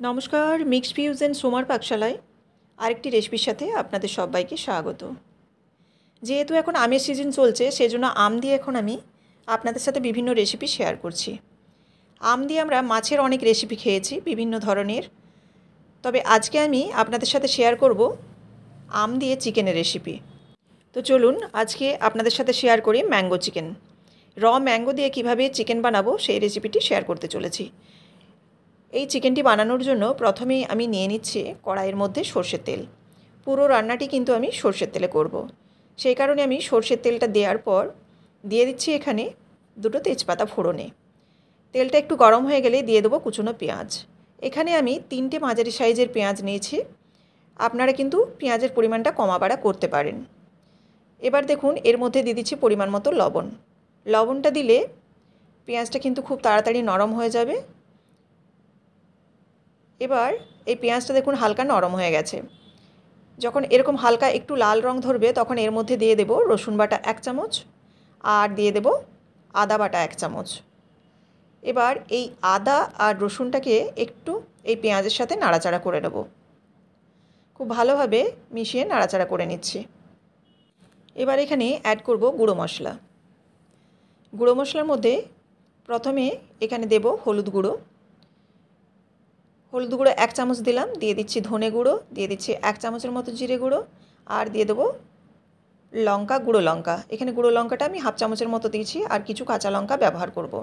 নমস্কার, mixed fusion সোমার পাকশালায় আরেকটি রেসিপির সাথে আপনাদের সবাইকে স্বাগত। যেহেতু এখন আমের সিজন চলছে, সেজন্য আম দিয়ে এখন আমি আপনাদের সাথে বিভিন্ন রেসিপি শেয়ার করছি। আম দিয়ে আমরা মাছের অনেক রেসিপি খেয়েছি বিভিন্ন ধরনের, তবে আজকে আমি আপনাদের সাথে শেয়ার করব আম দিয়ে চিকেনের রেসিপি। তো চলুন আজকে আপনাদের সাথে শেয়ার করি ম্যাঙ্গো চিকেন। ম্যাঙ্গো দিয়ে কিভাবে চিকেন বানাবো সেই রেসিপিটি শেয়ার করতে চলেছি। এই চিকেনটি বানানোর জন্য প্রথমেই আমি নিয়ে নিচ্ছি কড়াইয়ের মধ্যে সর্ষের তেল। পুরো রান্নাটি কিন্তু আমি সর্ষের তেলে করব। সেই কারণে আমি সর্ষের তেলটা দেওয়ার পর দিয়ে দিচ্ছি এখানে দুটো তেজপাতা ফোড়নে। তেলটা একটু গরম হয়ে গেলে দিয়ে দেবো কুচনো পেঁয়াজ। এখানে আমি 3টে মাঝারি সাইজের পেঁয়াজ নিয়েছি। আপনারা কিন্তু পেঁয়াজের পরিমাণটা কমা বাড়া করতে পারেন। এবার দেখুন এর মধ্যে দিয়ে দিচ্ছি পরিমাণ মতো লবণ। লবণটা দিলে পেঁয়াজটা কিন্তু খুব তাড়াতাড়ি নরম হয়ে যাবে। এবার এই পেঁয়াজটা দেখুন হালকা নরম হয়ে গেছে। যখন এরকম হালকা একটু লাল রং ধরবে তখন এর মধ্যে দিয়ে দেব রসুন বাটা 1 চামচ আর দিয়ে দেব আদা বাটা 1 চামচ। এবার এই আদা আর রসুনটাকে একটু এই পেঁয়াজের সাথে নাড়াচাড়া করে নেব। খুব ভালোভাবে মিশিয়ে নাড়াচাড়া করে নিচ্ছি। এবার এখানে অ্যাড করব গুঁড়ো মশলা। গুঁড়ো মশলার মধ্যে প্রথমে এখানে দেব হলুদ গুঁড়ো। 1 চামচ দিলাম। দিয়ে দিচ্ছি ধনে গুঁড়ো, দিয়ে দিচ্ছি 1 চামচের মতো জিরে গুঁড়ো আর দিয়ে দেবো গুঁড়ো লঙ্কা। এখানে গুঁড়ো লঙ্কাটা আমি 1/2 চামচের মতো দিয়েছি আর কিছু কাঁচা লঙ্কা ব্যবহার করব।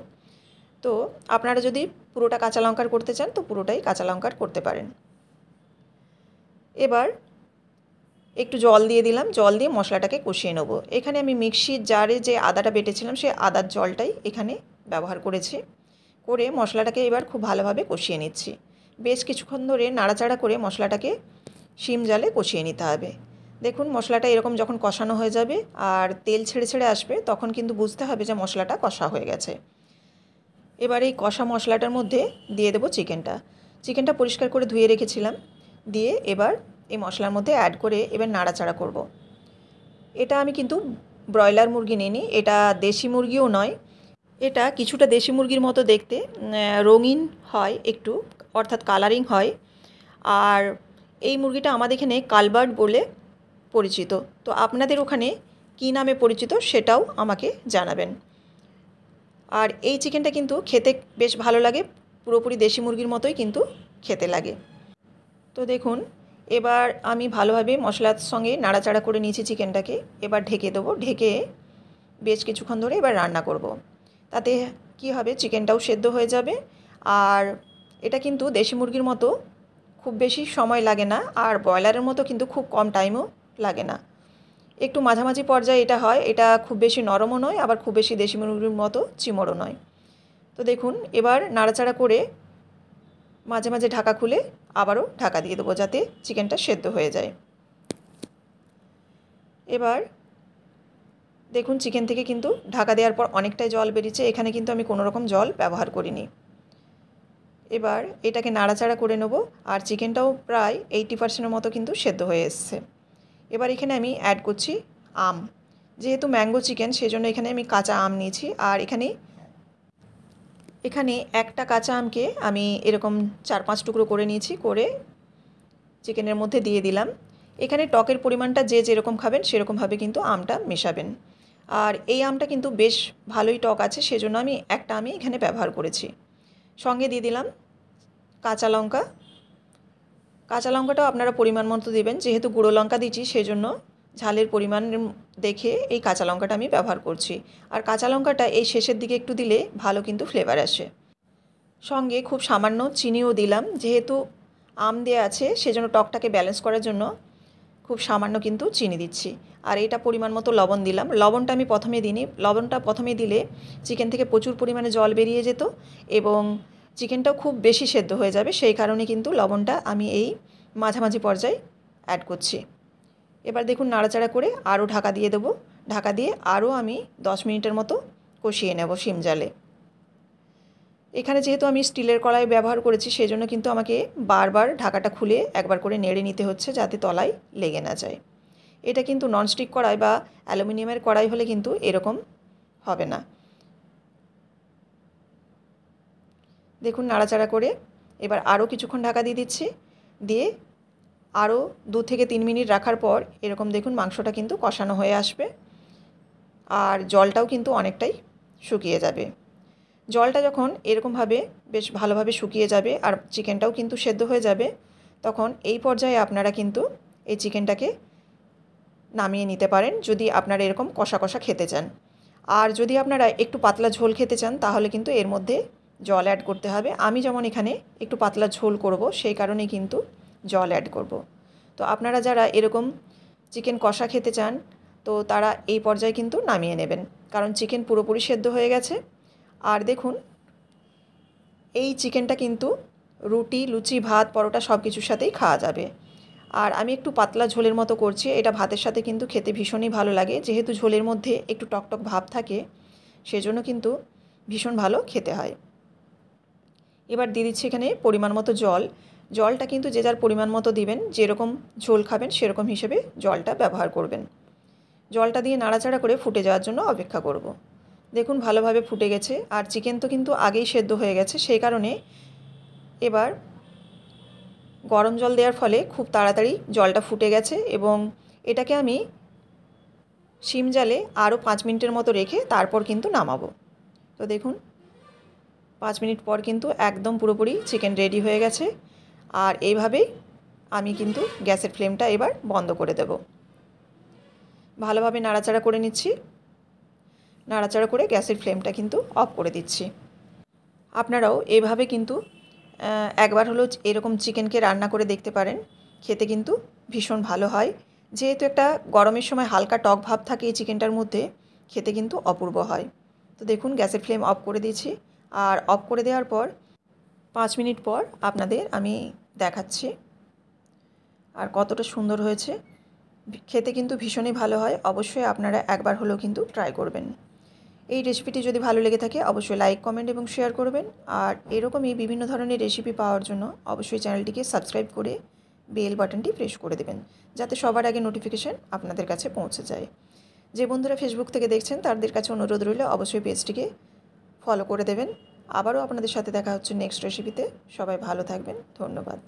তো আপনারা যদি পুরোটা কাঁচা লঙ্কার করতে চান তো পুরোটাই কাঁচা লঙ্কার করতে পারেন। এবার একটু জল দিয়ে দিলাম। জল দিয়ে মশলাটাকে কষিয়ে নেব। এখানে আমি মিক্সির জারে যে আদাটা বেটেছিলাম সেই আদার জলটাই এখানে ব্যবহার করেছি। করে মশলাটাকে এবার খুব ভালোভাবে কষিয়ে নিচ্ছি। বেশ কিছুক্ষণ ধরে নাড়াচাড়া করে মশলাটাকে সিম জালে কষিয়ে নিতে হবে। দেখুন মশলাটা এরকম যখন কষানো হয়ে যাবে আর তেল ছেড়ে ছেড়ে আসবে তখন কিন্তু বুঝতে হবে যে মশলাটা কষা হয়ে গেছে। এবার এই কষা মশলাটার মধ্যে দিয়ে দেবো চিকেনটা। চিকেনটা পরিষ্কার করে ধুয়ে রেখেছিলাম। দিয়ে এবার এই মশলার মধ্যে অ্যাড করে এবার নাড়াচাড়া করব। এটা আমি কিন্তু ব্রয়লার মুরগি নিইনি, এটা দেশি মুরগিও নয়। এটা কিছুটা দেশি মুরগির মতো দেখতে, রঙিন হয় একটু, অর্থাৎ কালারিং হয়। আর এই মুরগিটা আমাদের এখানে কালবার্ড বলে পরিচিত। তো আপনাদের ওখানে কী নামে পরিচিত সেটাও আমাকে জানাবেন। আর এই চিকেনটা কিন্তু খেতে বেশ ভালো লাগে, পুরোপুরি দেশি মুরগির মতোই কিন্তু খেতে লাগে। তো দেখুন এবার আমি ভালোভাবে মশলার সঙ্গে নাড়াচাড়া করে নিয়েছি চিকেনটাকে। এবার ঢেকে দেবো। ঢেকে বেশ কিছুক্ষণ ধরে এবার রান্না করব। তাতে কি হবে, চিকেনটাও সেদ্ধ হয়ে যাবে। আর এটা কিন্তু দেশি মুরগির মতো খুব বেশি সময় লাগে না, আর ব্রয়লারের মতো কিন্তু খুব কম টাইমও লাগে না। একটু মাঝামাঝি পর্যায়ে এটা হয়। এটা খুব বেশি নরমও নয়, আবার খুব বেশি দেশি মুরগির মতো চিমড়ও নয়। তো দেখুন এবার নাড়াচাড়া করে মাঝে মাঝে ঢাকা খুলে আবারও ঢাকা দিয়ে দেবো যাতে চিকেনটা সেদ্ধ হয়ে যায়। এবার দেখুন চিকেন থেকে কিন্তু ঢাকা দেওয়ার পর অনেকটাই জল বেরিয়েছে। এখানে কিন্তু আমি কোনো রকম জল ব্যবহার করিনি। এবার এটাকে নাড়াচাড়া করে নেব। আর চিকেনটাও প্রায় 80% মতো কিন্তু সেদ্ধ হয়ে এসছে। এবার এখানে আমি অ্যাড করছি আম। যেহেতু ম্যাঙ্গো চিকেন সেজন্য এখানে আমি কাঁচা আম নিয়েছি। আর এখানে একটা কাঁচা আমকে আমি এরকম 4-5 টুকরো করে নিয়েছি। করে চিকেনের মধ্যে দিয়ে দিলাম। এখানে টকের পরিমাণটা যে যেরকম খাবেন সেরকমভাবে কিন্তু আমটা মেশাবেন। আর এই আমটা কিন্তু বেশ ভালোই টক আছে, সেজন্য আমি একটা আমই এখানে ব্যবহার করেছি। সঙ্গে দিয়ে দিলাম কাঁচা লঙ্কা। কাঁচা লঙ্কাটাও আপনারা পরিমাণ মতো দেবেন। যেহেতু গুঁড়ো লঙ্কা দিচ্ছি সেজন্য ঝালের পরিমাণ দেখে এই কাঁচা লঙ্কাটা আমি ব্যবহার করছি। আর কাঁচা লঙ্কাটা এই শেষের দিকে একটু দিলে ভালো কিন্তু ফ্লেভার আসে। সঙ্গে খুব সামান্য চিনিও দিলাম। যেহেতু আম দেওয়া আছে সেজন্য টকটাকে ব্যালেন্স করার জন্য খুব সামান্য কিন্তু চিনি দিচ্ছি। আর এটা পরিমাণ মতো লবণ দিলাম। লবণটা আমি প্রথমে দিইনি। লবণটা প্রথমে দিলে চিকেন থেকে প্রচুর পরিমাণে জল বেরিয়ে যেত এবং চিকেনটাও খুব বেশি সেদ্ধ হয়ে যাবে। সেই কারণে কিন্তু লবণটা আমি এই মাঝামাঝি পর্যায়ে অ্যাড করছি। এবার দেখুন নাড়াচাড়া করে আরও ঢাকা দিয়ে দেবো। ঢাকা দিয়ে আরও আমি 10 মিনিটের মতো কষিয়ে নেব সিম জালে। এখানে যেহেতু আমি স্টিলের কড়াই ব্যবহার করেছি সেজন্য কিন্তু আমাকে বারবার ঢাকাটা খুলে একবার করে নেড়ে নিতে হচ্ছে যাতে তলায় লেগে না যায়। এটা কিন্তু ননস্টিক কড়াই বা অ্যালুমিনিয়ামের কড়াই হলে কিন্তু এরকম হবে না। দেখুন নাড়াচাড়া করে এবার আরও কিছুক্ষণ ঢাকা দিয়ে দিচ্ছি, দিয়ে আরও 2 থেকে 3 মিনিট রাখার পর এরকম দেখুন মাংসটা কিন্তু কষানো হয়ে আসবে আর জলটাও কিন্তু অনেকটাই শুকিয়ে যাবে। জলটা যখন এরকমভাবে বেশ ভালোভাবে শুকিয়ে যাবে আর চিকেনটাও কিন্তু সেদ্ধ হয়ে যাবে, তখন এই পর্যায়ে আপনারা কিন্তু এই চিকেনটাকে নামিয়ে নিতে পারেন যদি আপনারা এরকম কষা কষা খেতে চান। আর যদি আপনারা একটু পাতলা ঝোল খেতে চান তাহলে কিন্তু এর মধ্যে জল অ্যাড করতে হবে। আমি যেমন এখানে একটু পাতলা ঝোল করব, সেই কারণেই কিন্তু জল অ্যাড করব। তো আপনারা যারা এরকম চিকেন কষা খেতে চান তো তারা এই পর্যায়ে কিন্তু নামিয়ে নেবেন, কারণ চিকেন পুরোপুরি সেদ্ধ হয়ে গেছে। আর দেখুন এই চিকেনটা কিন্তু রুটি, লুচি, ভাত, পরোটা সব কিছুর সাথেই খাওয়া যাবে। আর আমি একটু পাতলা ঝোলের মতো করছি, এটা ভাতের সাথে কিন্তু খেতে ভীষণই ভালো লাগে। যেহেতু ঝোলের মধ্যে একটু টকটক ভাব থাকে সেজন্য কিন্তু ভীষণ ভালো খেতে হয়। এবার দিয়ে দিচ্ছি এখানে পরিমাণ মতো জল। জলটা কিন্তু যে যার পরিমাণ মতো দিবেন, যেরকম ঝোল খাবেন সেরকম হিসেবে জলটা ব্যবহার করবেন। জলটা দিয়ে নাড়াচাড়া করে ফুটে যাওয়ার জন্য অপেক্ষা করব। দেখুন ভালোভাবে ফুটে গেছে আর চিকেন তো কিন্তু আগেই সেদ্ধ হয়ে গেছে, সেই কারণে এবার গরম জল দেওয়ার ফলে খুব তাড়াতাড়ি জলটা ফুটে গেছে এবং এটাকে আমি সিম জালে আরও 5 মিনিটের মতো রেখে তারপর কিন্তু নামাবো। তো দেখুন 5 মিনিট পর কিন্তু একদম পুরোপুরি চিকেন রেডি হয়ে গেছে। আর এইভাবেই আমি কিন্তু গ্যাসের ফ্লেমটা এবার বন্ধ করে দেব। ভালোভাবে নাড়াচাড়া করে নিচ্ছি, নাড়াচাড়া করে গ্যাসের ফ্লেমটা কিন্তু অফ করে দিচ্ছি। আপনারাও এভাবে কিন্তু একবার হলেও এরকম চিকেনকে রান্না করে দেখতে পারেন, খেতে কিন্তু ভীষণ ভালো হয়। যেহেতু একটা গরমের সময় হালকা টক ভাব থাকে এই চিকেনটার মধ্যে, খেতে কিন্তু অপূর্ব হয়। তো দেখুন গ্যাসের ফ্লেম অফ করে দিয়েছি, আর অফ করে দেওয়ার পর 5 মিনিট পর আপনাদের আমি দেখাচ্ছি আর কতটা সুন্দর হয়েছে। খেতে কিন্তু ভীষণই ভালো হয়, অবশ্যই আপনারা একবার হলেও কিন্তু ট্রাই করবেন। এই রেসিপিটি যদি ভালো লেগে থাকে অবশ্যই লাইক, কমেন্ট এবং শেয়ার করবেন। আর এরকমই বিভিন্ন ধরনের রেসিপি পাওয়ার জন্য অবশ্যই চ্যানেলটিকে সাবস্ক্রাইব করে বেল বাটনটি প্রেস করে দেবেন, যাতে সবার আগে নোটিফিকেশান আপনাদের কাছে পৌঁছে যায়। যে বন্ধুরা ফেসবুক থেকে দেখছেন তাদের কাছে অনুরোধ রইল অবশ্যই পেজটিকে ফলো করে দেবেন। আবারও আপনাদের সাথে দেখা হচ্ছে নেক্সট রেসিপিতে। সবাই ভালো থাকবেন, ধন্যবাদ।